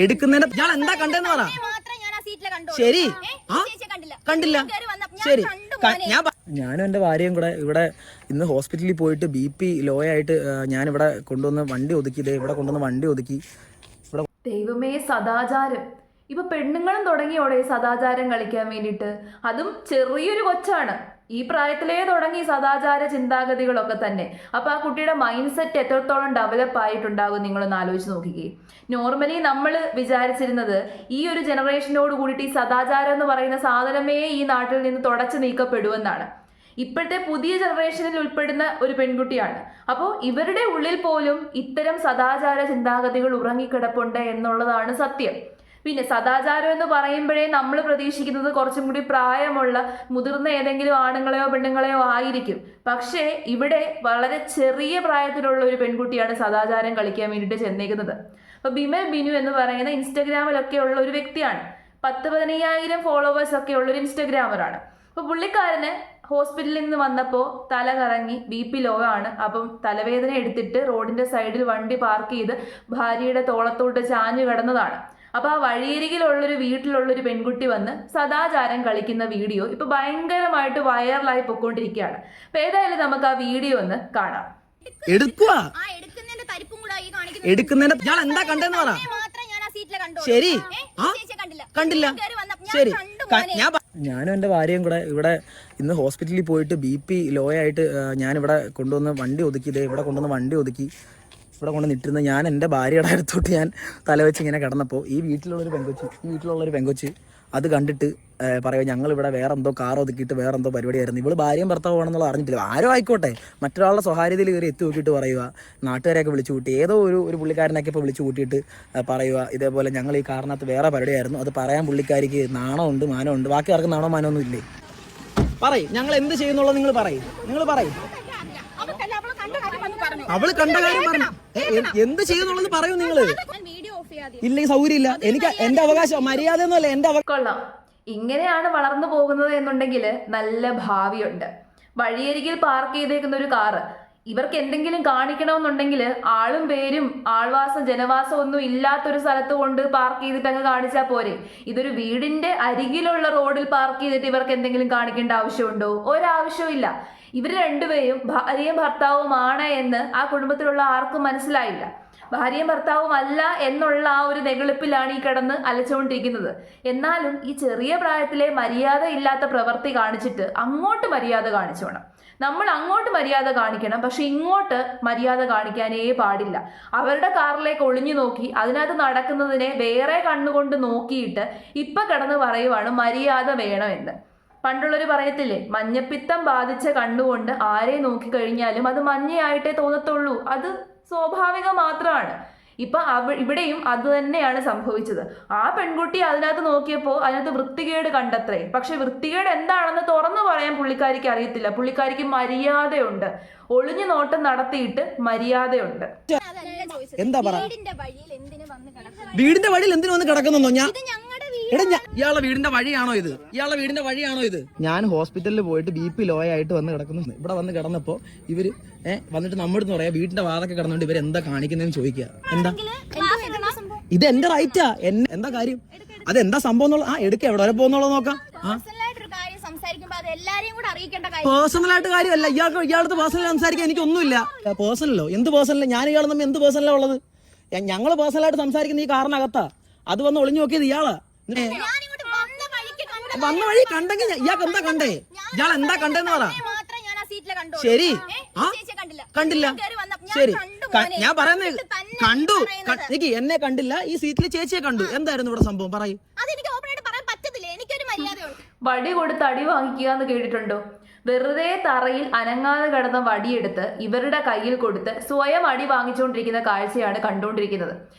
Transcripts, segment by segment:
എടുക്കുന്നതിന്റെ ഞാൻ എന്താ കണ്ടെന്ന് പറ. ശരി, കണ്ടില്ല. ശരി, ഞാനും എന്റെ ഭാര്യയും കൂടെ ഇവിടെ ഇന്ന് ഹോസ്പിറ്റലിൽ പോയിട്ട് BP ലോ ആയിട്ട് ഞാൻ ഇവിടെ കൊണ്ടുവന്ന് വണ്ടി ഒതുക്കി, ഇവിടെ കൊണ്ടുവന്ന് വണ്ടി ഒതുക്കി. ദൈവമേ, സദാചാരം. ഇപ്പൊ പെണ്ണുങ്ങളും തുടങ്ങിയോടെ സദാചാരം കളിക്കാൻ വേണ്ടിയിട്ട്. അതും ചെറിയൊരു കൊച്ചാണ്, ഈ പ്രായത്തിലേ തുടങ്ങി സദാചാര ചിന്താഗതികളൊക്കെ തന്നെ. അപ്പൊ ആ കുട്ടിയുടെ മൈൻഡ് സെറ്റ് എത്രത്തോളം ഡെവലപ്പ് ആയിട്ടുണ്ടാകും നിങ്ങളൊന്ന് ആലോചിച്ച് നോക്കിക്കേ. നോർമലി നമ്മൾ വിചാരിച്ചിരുന്നത് ഈ ഒരു ജനറേഷനോട് കൂടിയിട്ട് ഈ സദാചാരം എന്ന് പറയുന്ന സാധനമേ ഈ നാട്ടിൽ നിന്ന് തുടച്ചു നീക്കപ്പെടുമെന്നാണ്. ഇപ്പോഴത്തെ പുതിയ ജനറേഷനിൽ ഉൾപ്പെടുന്ന ഒരു പെൺകുട്ടിയാണ്. അപ്പോൾ ഇവരുടെ ഉള്ളിൽ പോലും ഇത്തരം സദാചാര ചിന്താഗതികൾ ഉറങ്ങിക്കിടപ്പുണ്ട് എന്നുള്ളതാണ് സത്യം. പിന്നെ സദാചാരം എന്ന് പറയുമ്പോഴേ നമ്മൾ പ്രതീക്ഷിക്കുന്നത് കുറച്ചും കൂടി പ്രായമുള്ള മുതിർന്ന ഏതെങ്കിലും ആണുങ്ങളെയോ പെണ്ണുങ്ങളെയോ ആയിരിക്കും. പക്ഷേ ഇവിടെ വളരെ ചെറിയ പ്രായത്തിലുള്ള ഒരു പെൺകുട്ടിയാണ് സദാചാരം കളിക്കാൻ വേണ്ടിയിട്ട് ചെന്നേക്കുന്നത്. അപ്പൊ ബിമൽ ബിനു എന്ന് പറയുന്ന ഇൻസ്റ്റഗ്രാമിലൊക്കെ ഉള്ള ഒരു വ്യക്തിയാണ്. 10-15,000 ഫോളോവേഴ്സ് ഒക്കെ ഉള്ള ഒരു ഇൻസ്റ്റഗ്രാമറാണ്. അപ്പൊ പുള്ളിക്കാരന് ഹോസ്പിറ്റലിൽ നിന്ന് വന്നപ്പോൾ തല കറങ്ങി, BP ലോ ആണ്. അപ്പം തലവേദന എടുത്തിട്ട് റോഡിന്റെ സൈഡിൽ വണ്ടി പാർക്ക് ചെയ്ത് ഭാര്യയുടെ തോളത്തോട്ട് ചാഞ്ഞു കിടന്നതാണ്. അപ്പൊ ആ വഴിയരികിലുള്ളൊരു വീട്ടിലുള്ളൊരു പെൺകുട്ടി വന്ന് സദാചാരം കളിക്കുന്ന വീഡിയോ ഇപ്പൊ ഭയങ്കരമായിട്ട് വൈറലായി പൊക്കോണ്ടിരിക്കുകയാണ്. അപ്പൊ ഏതായാലും നമുക്ക് ആ വീഡിയോ ഒന്ന് കാണാം. എടുക്കുന്നതിന്റെ ഞാൻ എന്താ കണ്ടെന്ന് പറ. ശരി, കണ്ടില്ല. ശരി, ഞാനും എന്റെ ഭാര്യയും കൂടെ ഇവിടെ ഇന്ന് ഹോസ്പിറ്റലിൽ പോയിട്ട് BP ലോ ആയിട്ട് ഞാൻ ഇവിടെ കൊണ്ടുവന്ന് വണ്ടി ഒതുക്കി, ഇവിടെ കൊണ്ടുവന്ന് വണ്ടി ഒതുക്കി ഇവിടെ കൊണ്ട് നിട്ടിരുന്ന ഞാൻ എൻ്റെ ഭാര്യയുടെ അടുത്തോട്ട് ഞാൻ തലവെച്ച് ഇങ്ങനെ കിടന്നപ്പോൾ ഈ വീട്ടിലുള്ളൊരു പെങ്കൊച്ച് അത് കണ്ടിട്ട് പറയുക, ഞങ്ങളിവിടെ വേറെ എന്തോ കാർ ഒതുക്കിയിട്ട് വേറെ എന്തോ പരിപാടിയായിരുന്നു, ഇവള് ഭാര്യയും ഭർത്താവാണെന്നുള്ള അറിഞ്ഞിട്ടില്ല. ആരോ ആയിക്കോട്ടെ, മറ്റൊരാളുടെ സ്വകാര്യതയിൽ കയറി എത്തി നോക്കിയിട്ട് പറയുക, നാട്ടുകാരെയൊക്കെ വിളിച്ചു കൂട്ടി, ഏതോ ഒരു പുള്ളിക്കാരനൊക്കെ ഇപ്പോൾ വിളിച്ചു കൂട്ടിയിട്ട് പറയുക ഇതേപോലെ ഞങ്ങൾ ഈ കാറിനകത്ത് വേറെ പരിപാടിയായിരുന്നു. അത് പറയാൻ പുള്ളിക്കാരിക്ക് നാണമുണ്ട്, മാനമുണ്ട്. ബാക്കി ആർക്കും നാണോ മാനമൊന്നും ഇല്ലേ? പറയും ഞങ്ങൾ എന്ത് ചെയ്യുന്നുള്ളത് നിങ്ങൾ പറയും. അവള് കണ്ട കാര്യം പറഞ്ഞു, എന്ത് ചെയ്യുന്നുള്ളത് പറയൂ നിങ്ങള്. ഇല്ലെങ്കിൽ സൗകര്യം ഇല്ല, എനിക്ക് എന്റെ അവകാശം, മര്യാദ ഒന്നുമല്ല എന്റെ കൊള്ളാം. ഇങ്ങനെയാണ് വളർന്നു പോകുന്നത് എന്നുണ്ടെങ്കിൽ നല്ല ഭാവിയുണ്ട്. വഴിയരികിൽ പാർക്ക് ചെയ്തേക്കുന്ന ഒരു കാറ് ഇവർക്ക് എന്തെങ്കിലും കാണിക്കണമെന്നുണ്ടെങ്കിൽ ആളും പേരും ആൾവാസം ജനവാസം ഒന്നും ഇല്ലാത്തൊരു സ്ഥലത്ത് കൊണ്ട് പാർക്ക് ചെയ്തിട്ട് അങ്ങ് കാണിച്ചാൽ പോരെ. ഇതൊരു വീടിന്റെ അരികിലുള്ള റോഡിൽ പാർക്ക് ചെയ്തിട്ട് ഇവർക്ക് എന്തെങ്കിലും കാണിക്കേണ്ട ആവശ്യമുണ്ടോ? ഒരാവശ്യവും ഇല്ല. ഇവർ രണ്ടുപേരും ഭാര്യയും ഭർത്താവുമാണ് എന്ന് ആ കുടുംബത്തിലുള്ള ആർക്കും മനസ്സിലായില്ല. ഭാര്യയും ഭർത്താവും അല്ല എന്നുള്ള ആ ഒരു നെഗളിപ്പിലാണ് ഈ കിടന്ന് അലച്ചുകൊണ്ടിരിക്കുന്നത്. എന്നാലും ഈ ചെറിയ പ്രായത്തിലെ മര്യാദ ഇല്ലാത്ത പ്രവൃത്തി കാണിച്ചിട്ട് അങ്ങോട്ട് മര്യാദ കാണിച്ചു വേണം. നമ്മൾ അങ്ങോട്ട് മര്യാദ കാണിക്കണം, പക്ഷെ ഇങ്ങോട്ട് മര്യാദ കാണിക്കാനേ പാടില്ല. അവരുടെ കാറിലേക്ക് ഒളിഞ്ഞു നോക്കി അതിനകത്ത് നടക്കുന്നതിനെ വേറെ കണ്ണുകൊണ്ട് നോക്കിയിട്ട് ഇപ്പൊ കിടന്ന് പറയുവാണ് മര്യാദ വേണമെന്ന്. പണ്ടുള്ളവർ പറയത്തില്ലേ, മഞ്ഞപ്പിത്തം ബാധിച്ച കണ്ണുകൊണ്ട് ആരെ നോക്കിക്കഴിഞ്ഞാലും അത് മഞ്ഞയായിട്ടേ തോന്നത്തുള്ളൂ, അത് സ്വാഭാവികം മാത്രമാണ്. ഇപ്പൊ ഇവിടെയും അത് തന്നെയാണ് സംഭവിച്ചത്. ആ പെൺകുട്ടി അതിനകത്ത് നോക്കിയപ്പോൾ അതിനകത്ത് വൃത്തികേട് കണ്ടത്രേ. പക്ഷെ വൃത്തികേട് എന്താണെന്ന് തുറന്നു പറയാൻ പുള്ളിക്കാരിക്ക് അറിയത്തില്ല. പുള്ളിക്കാരിക്ക് മര്യാദയുണ്ട്, ഒളിഞ്ഞു നോട്ടം നടത്തിയിട്ട് മര്യാദയുണ്ട്. എന്താ പറ, വീടിന്റെ വഴിയിൽ എന്തിനു വന്ന് കിടക്കുന്നോ? ഇയാളുടെ വീടിന്റെ വഴിയാണോ ഇത്? ഞാൻ ഹോസ്പിറ്റലിൽ പോയിട്ട് BP ലോ ആയിട്ട് വന്ന് കിടക്കുന്നു. ഇവിടെ വന്ന് കിടന്നപ്പോ ഇവര് വന്നിട്ട് നമ്മുടെ അടുത്ത് പറയാ, വീടിന്റെ വാതൊക്കെ കിടന്നുകൊണ്ട് ഇവർ എന്താ കാണിക്കുന്നതെന്ന് ചോദിക്കുക. എന്താ ഇത്? എന്റെ റൈറ്റാ, എന്താ കാര്യം? അതെന്താ സംഭവം എന്നുള്ള എടുക്ക എവിടെ വരെ പോകുന്നുള്ളത് നോക്കാം. പേഴ്സണലായിട്ട് കാര്യമല്ല, ഇയാളടുത്ത് പേഴ്സണൽ സംസാരിക്കാൻ എനിക്കൊന്നുമില്ല. പേഴ്സണലോ? എന്ത് പേഴ്സണലോ? ഞാൻ ഇയാൾ തമ്മിൽ എന്ത് പേഴ്സണലാ ഉള്ളത്? ഞങ്ങള് പേഴ്സണലായിട്ട് സംസാരിക്കുന്ന ഈ കാറിനകത്താ. അത് വന്ന് ഒളിഞ്ഞു നോക്കിയത് ഇയാളാ. വന്ന വഴി കണ്ടെങ്കിൽ ഇയാൾക്ക് എന്താ കണ്ടേ? ഇയാൾ എന്താ കണ്ടെന്ന് പറ. ശരി, കണ്ടില്ല. ശരി, ഞാൻ പറയുന്നത് കണ്ടു. എനിക്ക് എന്നെ കണ്ടില്ല, ഈ സീറ്റിൽ ചേച്ചിയെ കണ്ടു. എന്തായിരുന്നു ഇവിടെ സംഭവം? പറയൂ. വടി കൊടുത്ത് അടി വാങ്ങിക്കുക എന്ന് കേട്ടിട്ടുണ്ടോ? വെറുതെ തറയിൽ അനങ്ങാതെ കിടന്ന വടിയെടുത്ത് ഇവരുടെ കയ്യിൽ കൊടുത്ത് സ്വയം അടി വാങ്ങിച്ചുകൊണ്ടിരിക്കുന്ന കാഴ്ചയാണ് കണ്ടുകൊണ്ടിരിക്കുന്നത്.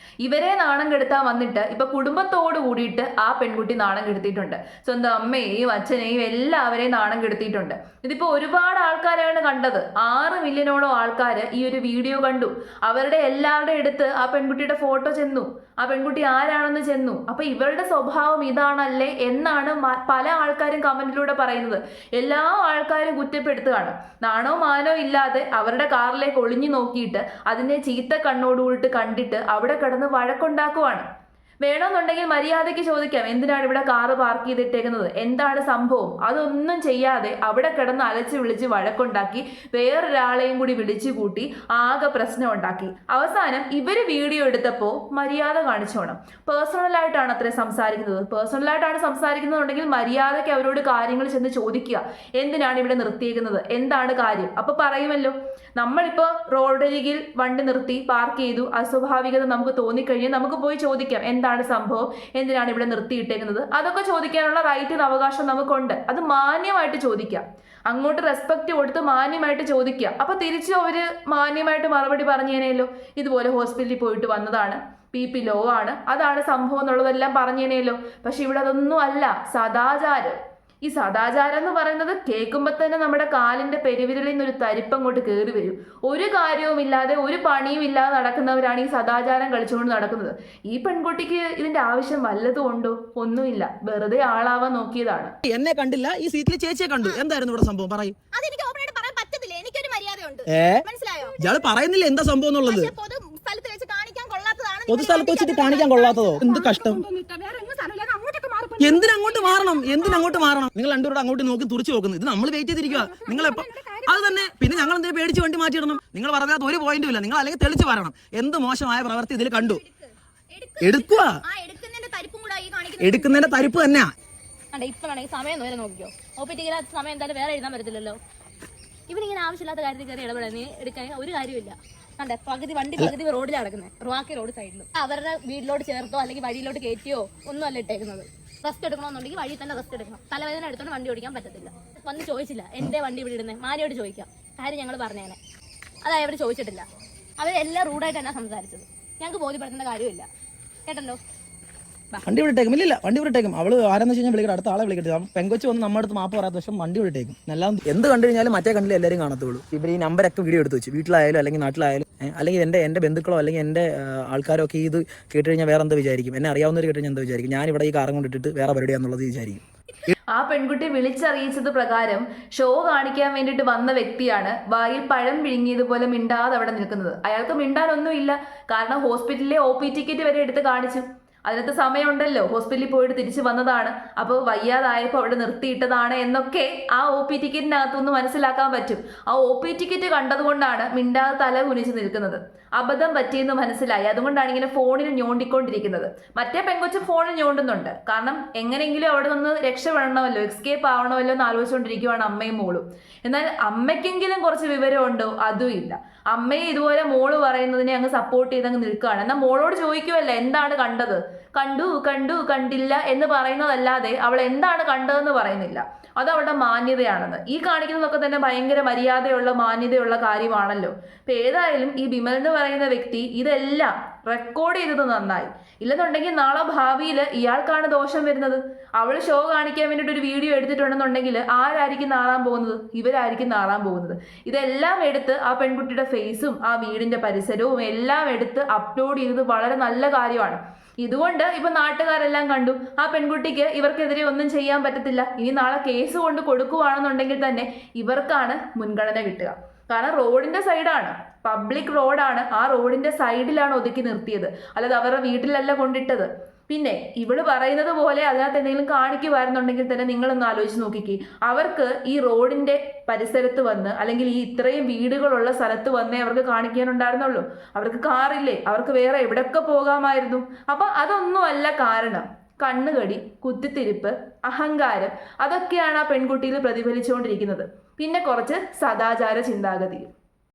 ഇവരെ നാണം കെടുത്താൻ വന്നിട്ട് ഇപ്പൊ കുടുംബത്തോട് കൂടിയിട്ട് ആ പെൺകുട്ടി നാണം കെടുത്തിയിട്ടുണ്ട്. സ്വന്തം അമ്മയെയും അച്ഛനെയും എല്ലാവരെയും നാണം കെടുത്തിയിട്ടുണ്ട്. ഇതിപ്പോ ഒരുപാട് ആൾക്കാരാണ് കണ്ടത്. 6 മില്യണോളം ആൾക്കാർ ഈ ഒരു വീഡിയോ കണ്ടു. അവരുടെ എല്ലാവരുടെ അടുത്ത് ആ പെൺകുട്ടിയുടെ ഫോട്ടോ ചെന്നു, ആ പെൺകുട്ടി ആരാണെന്ന് ചെന്നു. അപ്പൊ ഇവരുടെ സ്വഭാവം ഇതാണല്ലേ എന്നാണ് പല ആൾക്കാരും കമന്റിലൂടെ പറയുന്നത്. എല്ലാ ആൾക്കാരും കുറ്റപ്പെടുത്തുകയാണ്. നാണോ മാനോ ഇല്ലാതെ അവരുടെ കാറിലേക്ക് ഒളിഞ്ഞു നോക്കിയിട്ട് അതിനെ ചീത്ത കണ്ണോടുകൂടിട്ട് കണ്ടിട്ട് അവിടെ കിടന്ന് വഴക്കുണ്ടാക്കുവാണ്. വേണമെന്നുണ്ടെങ്കിൽ മര്യാദയ്ക്ക് ചോദിക്കാം, എന്തിനാണ് ഇവിടെ കാറ് പാർക്ക് ചെയ്തിട്ടേക്കുന്നത്, എന്താണ് സംഭവം. അതൊന്നും ചെയ്യാതെ അവിടെ കിടന്ന് അലച്ച് വിളിച്ച് വഴക്കുണ്ടാക്കി വേറൊരാളെയും കൂടി വിളിച്ചു കൂട്ടി ആകെ പ്രശ്നം ഉണ്ടാക്കി. അവസാനം ഇവര് വീഡിയോ എടുത്തപ്പോൾ മര്യാദ കാണിച്ചോണം. പേഴ്സണലായിട്ടാണ് അത്രയും സംസാരിക്കുന്നത്. പേഴ്സണലായിട്ടാണ് സംസാരിക്കുന്നുണ്ടെങ്കിൽ മര്യാദയ്ക്ക് അവരോട് കാര്യങ്ങൾ ചെന്ന് ചോദിക്കുക, എന്തിനാണ് ഇവിടെ നിർത്തിയേക്കുന്നത്, എന്താണ് കാര്യം. അപ്പൊ പറയുമല്ലോ. നമ്മളിപ്പോ റോഡരികിൽ വണ്ടി നിർത്തി പാർക്ക് ചെയ്തു, അസ്വാഭാവികത നമുക്ക് തോന്നിക്കഴിഞ്ഞാൽ നമുക്ക് പോയി ചോദിക്കാം, എന്താണ് സംഭവം, എന്തിനാണ് ഇവിടെ നിർത്തിയിട്ടേക്കുന്നത്. അതൊക്കെ ചോദിക്കാനുള്ള റൈറ്റ് അവകാശം നമുക്കുണ്ട്. അത് മാന്യമായിട്ട് ചോദിക്കാം, അങ്ങോട്ട് റെസ്പെക്ട് കൊടുത്ത് മാന്യമായിട്ട് ചോദിക്കുക. അപ്പൊ തിരിച്ചു അവര് മാന്യമായിട്ട് മറുപടി പറഞ്ഞേനേലോ, ഇതുപോലെ ഹോസ്പിറ്റലിൽ പോയിട്ട് വന്നതാണ്, BP ലോ ആണ്, അതാണ് സംഭവം എന്നുള്ളതെല്ലാം പറഞ്ഞേനേലോ. പക്ഷെ ഇവിടെ അതൊന്നും അല്ല സദാചാരം. ഈ സദാചാരം എന്ന് പറയുന്നത് കേൾക്കുമ്പോൾ തന്നെ നമ്മുടെ കാലിന്റെ പെരുവിരലിൽ നിന്നൊരു തരിപ്പം കൊണ്ട് കയറി വരും. ഒരു കാര്യവുമില്ലാതെ ഒരു പണിയും ഇല്ലാതെ നടക്കുന്നവരാണ് ഈ സദാചാരം കളിച്ചുകൊണ്ട് നടക്കുന്നത്. ഈ പെൺകുട്ടിക്ക് ഇതിന്റെ ആവശ്യം വല്ലതും ഉണ്ടോ? ഒന്നുമില്ല, വെറുതെ ആളാവാൻ നോക്കിയതാണ്. എന്നെ കണ്ടില്ല, ഈ സീറ്റിൽ ചേച്ചിയെ കണ്ടു. എന്തായിരുന്നു ഇവിടെ സംഭവം? പറയും. ഇയാള് പറയുന്നില്ല എന്താ സംഭവം എന്നുള്ളത്. പൊതുസ്ഥലത്ത് വെച്ചിട്ട് കാണിക്കാൻ കൊള്ളാത്തതോ? എന്ത് കഷ്ടം. എന്തിനങ്ങോട്ട് മാറണം, എന്തിനങ്ങോട്ട് മാറണം? നിങ്ങൾ രണ്ടുപേരോട് അങ്ങോട്ട് നോക്കി തുറച്ചു നോക്കുന്നത്. ഇത് നമ്മൾ വെയിറ്റ് ചെയ്തിരിക്കുക. നിങ്ങൾ എപ്പോ അത് തന്നെ. പിന്നെ ഞങ്ങൾ എന്തെങ്കിലും പേടിച്ച് വണ്ടി മാറ്റിയിടണം? നിങ്ങൾ പറഞ്ഞാൽ ഒരു പോയിന്റും ഇല്ല. നിങ്ങൾ അല്ലെങ്കിൽ തെളിച്ച് പറയണം എന്ത് മോശമായ പ്രവൃത്തി ഇതിൽ കണ്ടു. എടുക്കുക, എടുക്കുന്നതിന്റെ തരിപ്പ് തന്നെയാ. ഇപ്പൊ സമയം നോക്കിയോ, സമയം എന്തായാലും വേറെ എഴുതാൻ പറ്റത്തില്ലല്ലോ. ഇവനിങ്ങനെ ആവശ്യമില്ലാത്ത കാര്യത്തിൽ കയറി ഇടപെടാൻ എടുക്കാൻ ഒരു കാര്യമില്ല. കണ്ടേ, പകുതി റോഡിലാണ് കിടക്കുന്നത്, ബാക്കി റോഡ് സൈഡിലും. അവരുടെ വീട്ടിലോട്ട് ചേർത്തോ അല്ലെങ്കിൽ വഴിയിലോട്ട് കയറ്റിയോ ഒന്നും അല്ല ഇട്ടേക്കുന്നത്. റെസ്റ്റ് എടുക്കണമെന്നുണ്ടെങ്കിൽ വഴി തന്നെ റെസ്റ്റ് എടുക്കണം. തലവേദന എടുത്തോണ്ട് വണ്ടി ഓടിക്കാൻ പറ്റത്തില്ല. വന്ന് ചോദിച്ചില്ല എന്റെ വണ്ടി ഇവിടെ ഇടുന്നത്, മാനിയോട് ചോദിക്കാം, കാര്യം ഞങ്ങൾ പറഞ്ഞേനെ. അതായത് അവർ ചോദിച്ചിട്ടില്ല. അവരെല്ലാം റൂഡായിട്ട് തന്നെ സംസാരിച്ചത്. ഞങ്ങൾക്ക് ബോധ്യപ്പെടുത്തേണ്ട കാര്യമില്ല. കേട്ടല്ലോ. വണ്ടി വിട്ടേക്കും. ഇല്ല, വണ്ടി വിട്ടേക്കും. അവള് ആരെന്ന് വെച്ച് കഴിഞ്ഞാൽ വിളിക്കട്ടെ, അടുത്ത ആളെ വിളിക്കട്ടെ. പെങ്കൊച്ച് വന്ന് നമ്മുടെ അടുത്ത് മാപ്പ് പറയാത്ത പക്ഷം വണ്ടി വിട്ടേക്കും. എല്ലാം എന്ത് കണ്ടു കഴിഞ്ഞാലും മറ്റേ കണ്ടില്ല എല്ലാവരും കാണത്തുള്ളൂ. ഇവർ ഈ നമ്പരൊക്കെ വീഡിയോ എടുത്ത് വെച്ച് വീട്ടിലായാലും അല്ലെങ്കിൽ നാട്ടിലായാലും അല്ലെങ്കിൽ എൻ്റെ ബന്ധുക്കളോ അല്ലെങ്കിൽ എൻ്റെ ആൾക്കാരോ ഒക്കെ ഇത് കേട്ട് കഴിഞ്ഞാൽ വേറെ എന്താ വിചാരിക്കും, എന്നെ അറിയാവുന്നവർ കേട്ട് കഴിഞ്ഞാൽ എന്താ വിചാരിക്കും, ഞാൻ ഇവിടെ ഈ കാറും കൊണ്ടിട്ടിട്ട് വേറെ പരിപാടിയാന്നുള്ളത് വിചാരിക്കും. ആ പെൺകുട്ടി വിളിച്ചറിയിച്ചത് പ്രകാരം ഷോ കാണിക്കാൻ വേണ്ടിയിട്ട് വന്ന വ്യക്തിയാണ് വായിൽ പഴം വിഴുങ്ങിയതുപോലെ മിണ്ടാതെ അവിടെ നിൽക്കുന്നത്. അയാൾക്ക് മിണ്ടാനൊന്നുമില്ല. കാരണം ഹോസ്പിറ്റലിലെ OP ടിക്കറ്റ് വരെ എടുത്ത് കാണിച്ചു. അതിനകത്ത് സമയമുണ്ടല്ലോ, ഹോസ്പിറ്റലിൽ പോയിട്ട് തിരിച്ചു വന്നതാണ്, അപ്പോൾ വയ്യാതായപ്പോൾ അവിടെ നിർത്തിയിട്ടതാണ് എന്നൊക്കെ ആ OP ടിക്കറ്റിനകത്തുനിന്ന് മനസ്സിലാക്കാൻ പറ്റും. ആ OP ടിക്കറ്റ് കണ്ടതുകൊണ്ടാണ് മിണ്ടാതെ തല കുനിച്ച് നിൽക്കുന്നത്. അബദ്ധം പറ്റിയെന്ന് മനസ്സിലായി. അതുകൊണ്ടാണ് ഇങ്ങനെ ഫോണിൽ ഞോണ്ടിക്കൊണ്ടിരിക്കുന്നത്. മറ്റേ പെങ്കൊച്ച് ഫോണിൽ ഞോണ്ടുന്നുണ്ട്. കാരണം എങ്ങനെയെങ്കിലും അവിടെ നിന്ന് രക്ഷപ്പെടണമല്ലോ, എസ്കേപ്പ് ആവണമല്ലോ എന്ന് ആലോചിച്ചുകൊണ്ടിരിക്കുവാണ് അമ്മയും മോളും. എന്നാൽ അമ്മയ്ക്കെങ്കിലും കുറച്ച് വിവരമുണ്ടോ? അതും ഇല്ല. അമ്മയെ ഇതുപോലെ മോള് പറയുന്നതിനെ അങ്ങ് സപ്പോർട്ട് ചെയ്തങ്ങ് നിൽക്കുകയാണ്. എന്നാൽ മോളോട് ചോദിക്കുമല്ലോ എന്താണ് കണ്ടത്. കണ്ടില്ല എന്ന് പറയുന്നതല്ലാതെ അവൾ എന്താണ് കണ്ടതെന്ന് പറയുന്നില്ല. അത് അവളുടെ മാന്യതയാണെന്ന്. ഈ കാണിക്കുന്നതൊക്കെ തന്നെ ഭയങ്കര മര്യാദയുള്ള മാന്യതയുള്ള കാര്യമാണല്ലോ. ഇപ്പൊ ഏതായാലും ഈ ബിമൽ എന്ന് പറയുന്ന വ്യക്തി ഇതെല്ലാം റെക്കോർഡ് ചെയ്തത് നന്നായി. ഇല്ലെന്നുണ്ടെങ്കിൽ നാളെ ഭാവിയിൽ ഇയാൾക്കാണ് ദോഷം വരുന്നത്. അവൾ ഷോ കാണിക്കാൻ വേണ്ടിയിട്ട് ഒരു വീഡിയോ എടുത്തിട്ടുണ്ടെന്നുണ്ടെങ്കിൽ ആരായിരിക്കും നാറാൻ പോകുന്നത്? ഇവരായിരിക്കും നാറാൻ പോകുന്നത്. ഇതെല്ലാം എടുത്ത് ആ പെൺകുട്ടിയുടെ ഫേസും ആ വീടിന്റെ പരിസരവും എല്ലാം എടുത്ത് അപ്ലോഡ് ചെയ്തത് വളരെ നല്ല കാര്യമാണ്. ഇതുകൊണ്ട് ഇപ്പൊ നാട്ടുകാരെല്ലാം കണ്ടു ആ പെൺകുട്ടിക്ക് ഇവർക്കെതിരെ ഒന്നും ചെയ്യാൻ പറ്റത്തില്ല. ഇനി നാളെ കേസ് കൊണ്ട് കൊടുക്കുവാണെന്നുണ്ടെങ്കിൽ തന്നെ ഇവർക്കാണ് മുൻഗണന കിട്ടുക. കാരണം റോഡിന്റെ സൈഡാണ്, പബ്ലിക് റോഡാണ്. ആ റോഡിന്റെ സൈഡിലാണ് ഒതുക്കി നിർത്തിയത്, അല്ലാതെ അവരുടെ വീട്ടിലല്ല കൊണ്ടിട്ടത്. പിന്നെ ഇവള് പറയുന്നത് പോലെ അതിനകത്ത് എന്തെങ്കിലും കാണിക്കുവായിരുന്നുണ്ടെങ്കിൽ തന്നെ നിങ്ങളൊന്ന് ആലോചിച്ച് നോക്കിക്കേ. അവർക്ക് ഈ റോഡിന്റെ പരിസരത്ത് വന്ന് അല്ലെങ്കിൽ ഈ ഇത്രയും വീടുകളുള്ള സ്ഥലത്ത് വന്നേ അവർക്ക് കാണിക്കാനുണ്ടായിരുന്നുള്ളൂ. അവർക്ക് കാറില്ലേ, അവർക്ക് വേറെ എവിടെയൊക്കെ പോകാമായിരുന്നു. അപ്പൊ അതൊന്നും അല്ല കാരണം. കണ്ണുകടി, കുത്തിത്തിരിപ്പ്, അഹങ്കാരം, അതൊക്കെയാണ് ആ പെൺകുട്ടിയിൽ പ്രതിഫലിച്ചുകൊണ്ടിരിക്കുന്നത്. പിന്നെ കുറച്ച് സദാചാര ചിന്താഗതിയും.